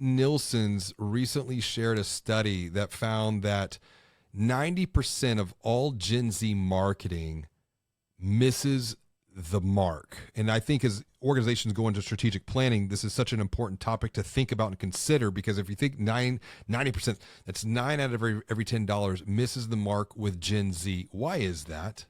Nielsen's recently shared a study that found that 90% of all Gen Z marketing misses the mark. And I think as organizations go into strategic planning, this is such an important topic to think about and consider, because if you think 90%, that's 9 out of every $10 misses the mark with Gen Z. Why is that?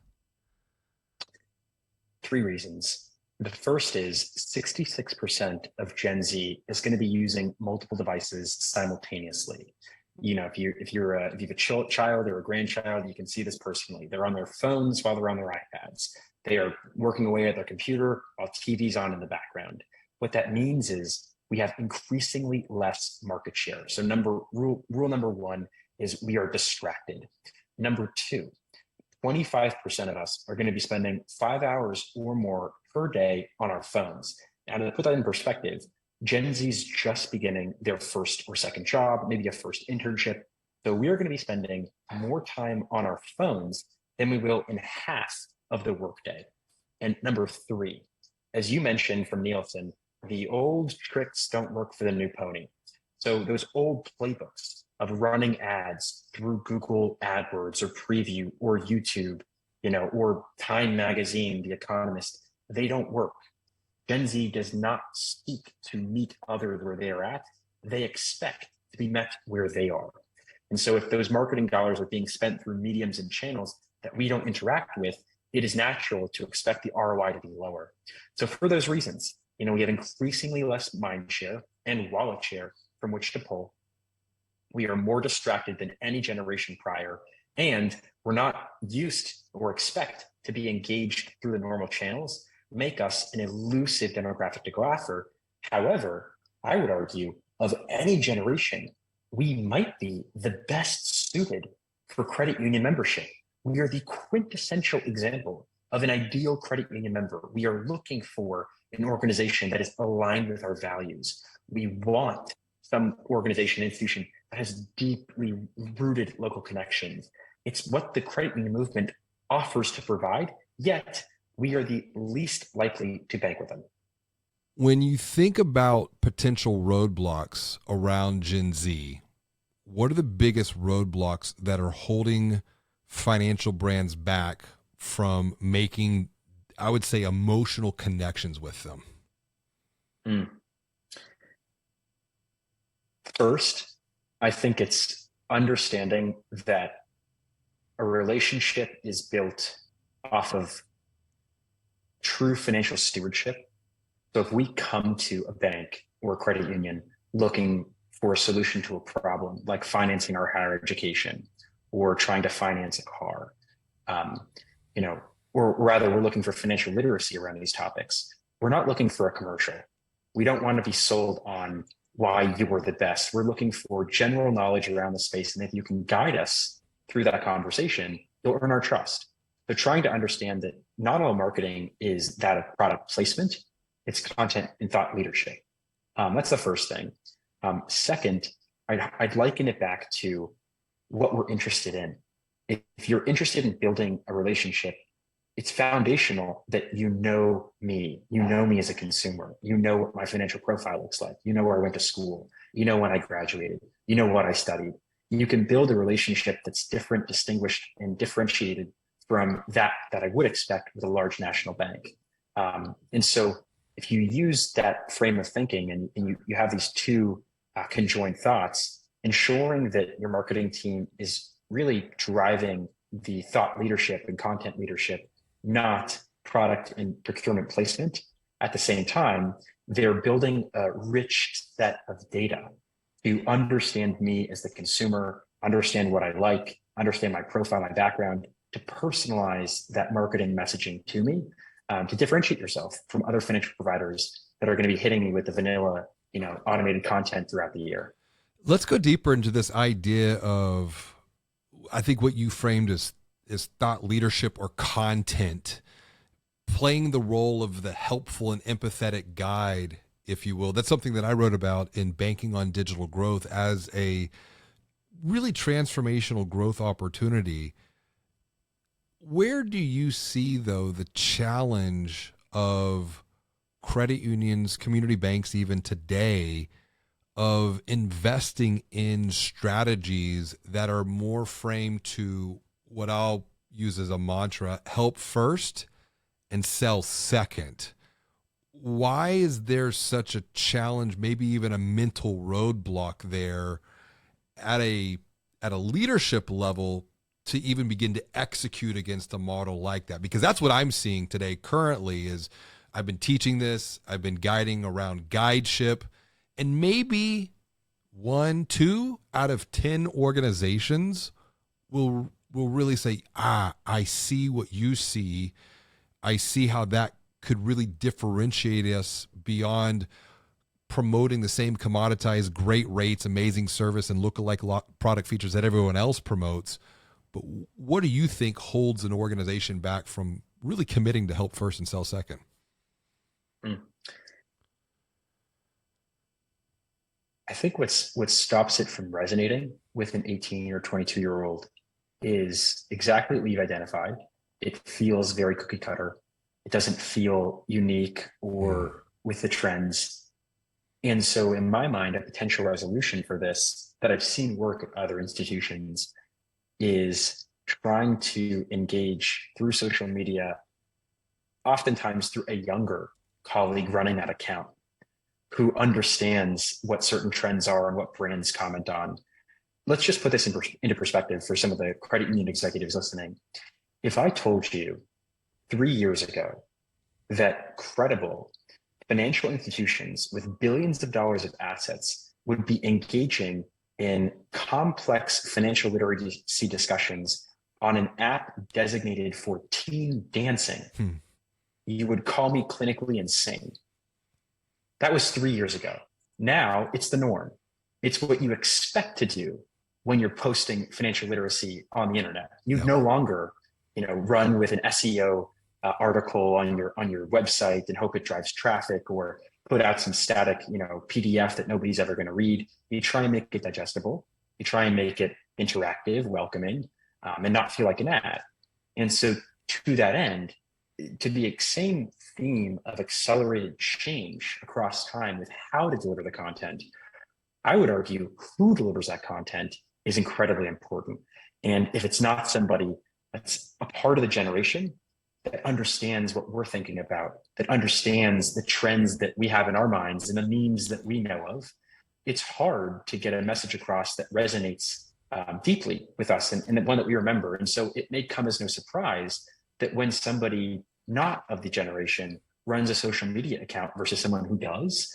Three reasons. The first is 66% of Gen Z is going to be using multiple devices simultaneously. You know, if you have a child or a grandchild, you can see this personally. They're on their phones while they're on their iPads. They are working away at their computer while TV's on in the background. What that means is we have increasingly less market share. So rule number one is we are distracted. Number two, 25% of us are going to be spending 5 hours or more per day on our phones. Now, to put that in perspective, Gen Z is just beginning their first or second job, maybe a first internship. So we are going to be spending more time on our phones than we will in half of the workday. And number three, as you mentioned from Nielsen, the old tricks don't work for the new pony. So those old playbooks of running ads through Google AdWords or Preview or YouTube, or Time Magazine, The Economist, they don't work. Gen Z does not seek to meet others where they are at. They expect to be met where they are. And so if those marketing dollars are being spent through mediums and channels that we don't interact with, it is natural to expect the ROI to be lower. So for those reasons, we have increasingly less mind share and wallet share from which to pull. We are more distracted than any generation prior, and we're not used or expect to be engaged through the normal channels, make us an elusive demographic to go after. However, I would argue of any generation, we might be the best suited for credit union membership. We are the quintessential example of an ideal credit union member. We are looking for an organization that is aligned with our values. We want some organization, institution that has deeply rooted local connections. It's what the credit union movement offers to provide, yet we are the least likely to bank with them. When you think about potential roadblocks around Gen Z, what are the biggest roadblocks that are holding financial brands back from making, I would say, emotional connections with them? First, I think it's understanding that a relationship is built off of true financial stewardship. So if we come to a bank or a credit union looking for a solution to a problem, like financing our higher education or trying to finance a car, or rather we're looking for financial literacy around these topics, we're not looking for a commercial. We don't want to be sold on why you were the best. We're looking for general knowledge around the space. And if you can guide us through that conversation, you'll earn our trust. So trying to understand that not all marketing is that of product placement, it's content and thought leadership. That's the first thing. Second, I'd liken it back to what we're interested in. If you're interested in building a relationship, it's foundational that you know me as a consumer, what my financial profile looks like, where I went to school, when I graduated, what I studied. You can build a relationship that's different, distinguished, and differentiated from that I would expect with a large national bank. And so if you use that frame of thinking and you have these two conjoined thoughts, ensuring that your marketing team is really driving the thought leadership and content leadership, not product and procurement placement. At the same time, they're building a rich set of data to understand me as the consumer, understand what I like, understand my profile, my background, to personalize that marketing messaging to me, to differentiate yourself from other financial providers that are going to be hitting me with the vanilla, automated content throughout the year. Let's go deeper into this idea of, I think what you framed as thought leadership or content, playing the role of the helpful and empathetic guide, if you will. That's something that I wrote about in Banking on Digital Growth as a really transformational growth opportunity. Where do you see, though, the challenge of credit unions, community banks even today, of investing in strategies that are more framed to what I'll use as a mantra: help first and sell second. Why is there such a challenge, maybe even a mental roadblock there at a leadership level to even begin to execute against a model like that? Because that's what I'm seeing today currently. Is I've been teaching this, I've been guiding around guideship, and maybe 1, 2 out of 10 organizations will really say, I see what you see. I see how that could really differentiate us beyond promoting the same commoditized great rates, amazing service, and lookalike product features that everyone else promotes. But what do you think holds an organization back from really committing to help first and sell second? I think what stops it from resonating with an 18 or 22-year-old is exactly what you've identified. It feels very cookie cutter. It doesn't feel unique or with the trends. And so in my mind, a potential resolution for this that I've seen work at other institutions is trying to engage through social media, oftentimes through a younger colleague running that account who understands what certain trends are and what brands comment on. Let's just put this into perspective for some of the credit union executives listening. If I told you 3 years ago that credible financial institutions with billions of dollars of assets would be engaging in complex financial literacy discussions on an app designated for teen dancing, you would call me clinically insane. That was 3 years ago. Now it's the norm. It's what you expect to do when you're posting financial literacy on the internet. You no longer, run with an SEO article on your website and hope it drives traffic, or put out some static, PDF that nobody's ever going to read. You try and make it digestible. You try and make it interactive, welcoming, and not feel like an ad. And so to that end, to the same theme of accelerated change across time with how to deliver the content, I would argue who delivers that content is incredibly important. And if it's not somebody that's a part of the generation that understands what we're thinking about, that understands the trends that we have in our minds and the memes that we know of, it's hard to get a message across that resonates deeply with us and one that we remember. And so it may come as no surprise that when somebody not of the generation runs a social media account versus someone who does,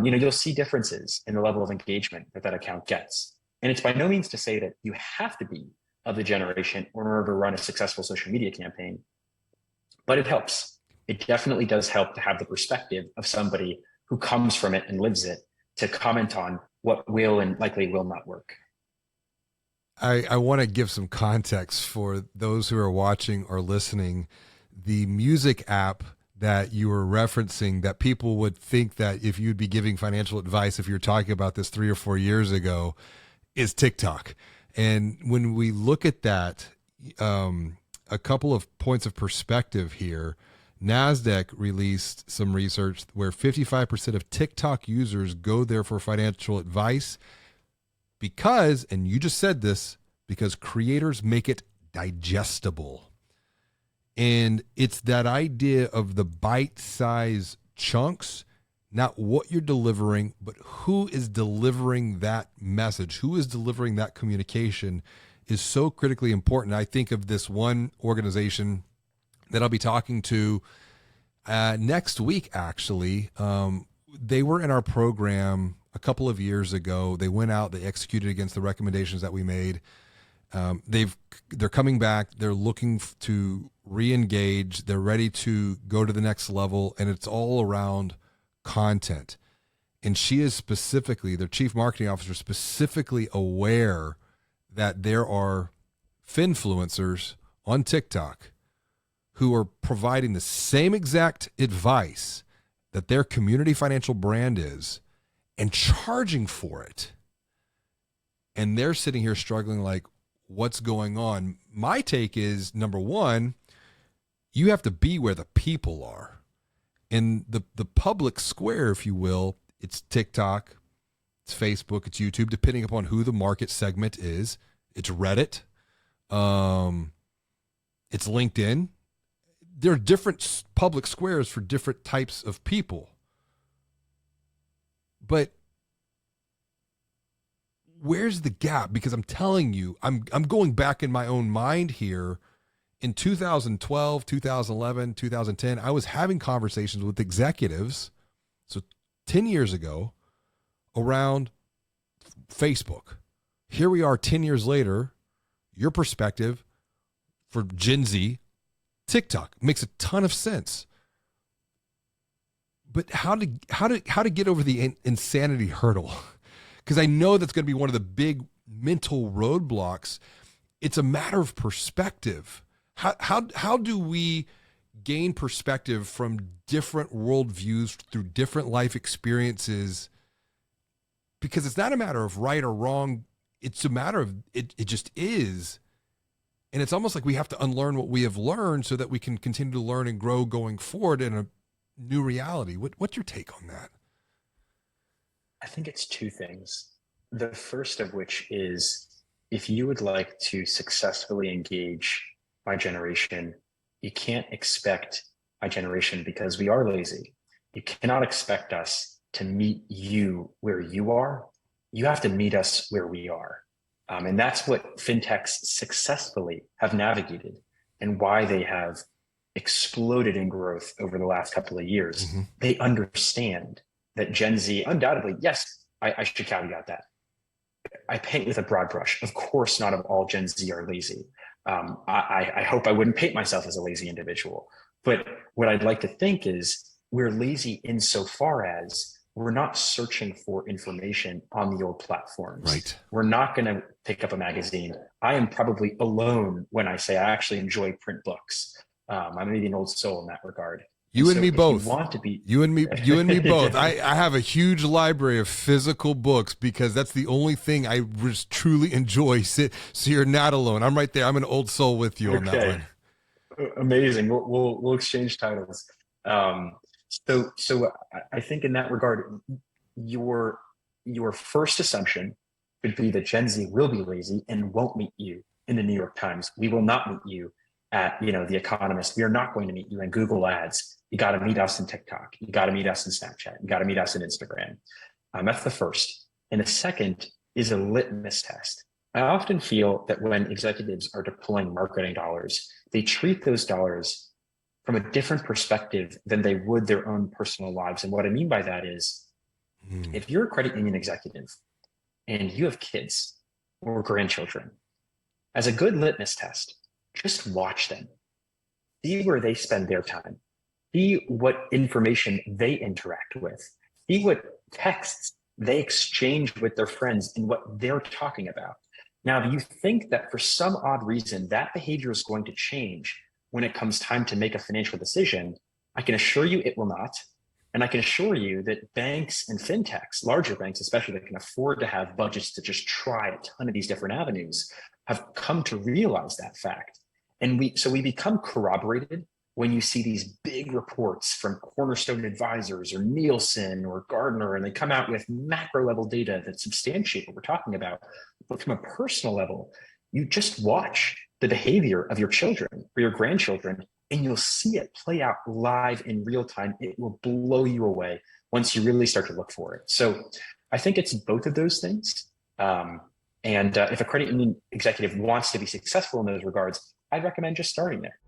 you'll see differences in the level of engagement that account gets. And it's by no means to say that you have to be of the generation in order to run a successful social media campaign, but it helps. It definitely does help to have the perspective of somebody who comes from it and lives it to comment on what will and likely will not work. I want to give some context for those who are watching or listening. The music app that you were referencing, that people would think that if you'd be giving financial advice, if you're talking about this 3 or 4 years ago, is TikTok. And when we look at that, a couple of points of perspective here. NASDAQ released some research where 55% of TikTok users go there for financial advice because, and you just said this, because creators make it digestible. And it's that idea of the bite-sized chunks, not what you're delivering, but who is delivering that message, who is delivering that communication is so critically important. I think of this one organization that I'll be talking to next week, actually. They were in our program a couple of years ago. They went out, they executed against the recommendations that we made. They're coming back. They're looking to re-engage. They're ready to go to the next level, and it's all around content. And she is specifically, their chief marketing officer, specifically aware that there are finfluencers on TikTok who are providing the same exact advice that their community financial brand is and charging for it. And they're sitting here struggling like, what's going on? My take is, number one, you have to be where the people are. In the public square, if you will, it's TikTok, it's Facebook, it's YouTube, depending upon who the market segment is. It's Reddit. It's LinkedIn. There are different public squares for different types of people. But where's the gap? Because I'm telling you, I'm going back in my own mind here. In 2012, 2011, 2010, I was having conversations with executives, so 10 years ago, around Facebook. Here we are 10 years later, your perspective for Gen Z, TikTok makes a ton of sense. But how to get over the insanity hurdle? Because I know that's going to be one of the big mental roadblocks. It's a matter of perspective. How do we gain perspective from different worldviews through different life experiences? Because it's not a matter of right or wrong. It's a matter of it just is. And it's almost like we have to unlearn what we have learned so that we can continue to learn and grow going forward in a new reality. What's your take on that? I think it's two things. The first of which is, if you would like to successfully engage my generation, you can't expect my generation, because we are lazy. You cannot expect us to meet you where you are. You have to meet us where we are. And that's what fintechs successfully have navigated, and why they have exploded in growth over the last couple of years. Mm-hmm. They understand that Gen Z, undoubtedly, yes, I should caveat that. I paint with a broad brush. Of course, not all Gen Z are lazy. I hope I wouldn't paint myself as a lazy individual. But what I'd like to think is we're lazy insofar as we're not searching for information on the old platforms. Right. We're not going to pick up a magazine. I am probably alone when I say I actually enjoy print books. I'm maybe an old soul in that regard. You and me both. You want to be you and me both. I have a huge library of physical books because that's the only thing I just truly enjoy. So you're not alone. I'm right there. I'm an old soul with you on that one. Amazing. We'll exchange titles. So I think in that regard, your first assumption would be that Gen Z will be lazy and won't meet you in the New York Times. We will not meet you at The Economist. We are not going to meet you in Google Ads. You got to meet us in TikTok. You got to meet us in Snapchat. You got to meet us in Instagram. That's the first. And the second is a litmus test. I often feel that when executives are deploying marketing dollars, they treat those dollars from a different perspective than they would their own personal lives. And what I mean by that is, if you're a credit union executive and you have kids or grandchildren, as a good litmus test, just watch them. See where they spend their time. See what information they interact with. See what texts they exchange with their friends and what they're talking about. Now, if you think that for some odd reason that behavior is going to change when it comes time to make a financial decision, I can assure you it will not. And I can assure you that banks and fintechs, larger banks especially, that can afford to have budgets to just try a ton of these different avenues, have come to realize that fact. And we become corroborated when you see these big reports from Cornerstone Advisors or Nielsen or Gartner, and they come out with macro level data that substantiate what we're talking about. But from a personal level, you just watch the behavior of your children or your grandchildren, and you'll see it play out live in real time. It will blow you away once you really start to look for it. So I think it's both of those things. And if a credit union executive wants to be successful in those regards, I'd recommend just starting there.